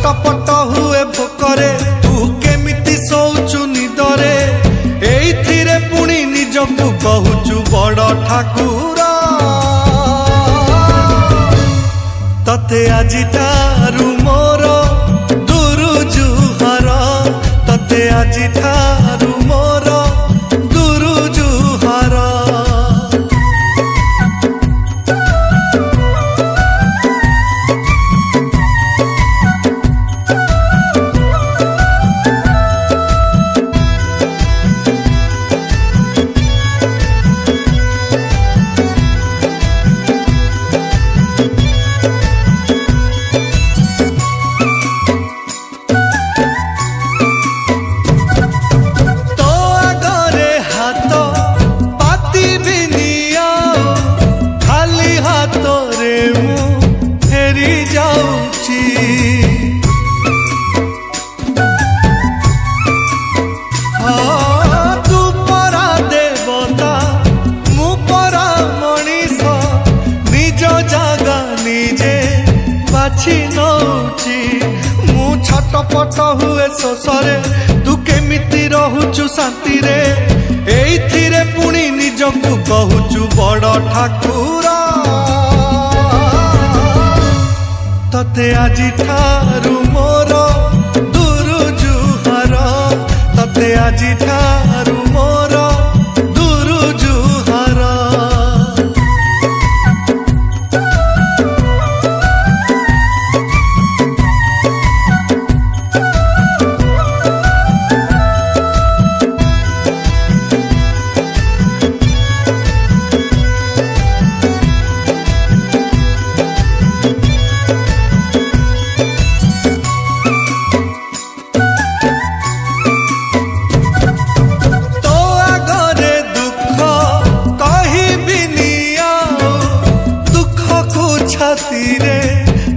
छटपट हुए भोकरे तू केमिति शौचु निदरे एइथिरे पुणी निजकु कहूचु बड़ ठाकुर तते आजि ठारू मोर दुरु जुहार तते आजि ठारू मोर दुरु जुहार। छटपट हुए शोषरे तू केमिति रहुचु शांति रे एइथिरे पुणी निजकु कहूचु बड़ ठाकुर तते आजि ठारू मोर दुरु जुहार तते आजि ठारू मोर दुरु जुहार।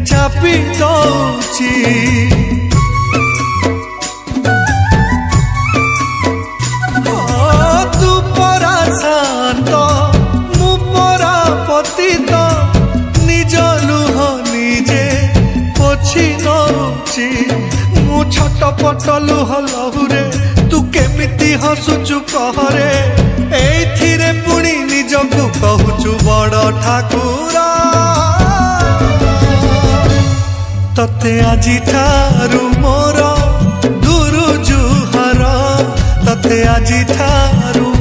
चापी दौची तू परा शांत मु परा पतित निज लुह निजे पोछि नौची मु छटपट लुह लहुरे तू केमिति हसुचु कहरे एइथिरे पुणी निजकु कहूचु बड़ ठाकुर तते आजि ठारू मोर दुरु जुहार तते आजि ठारू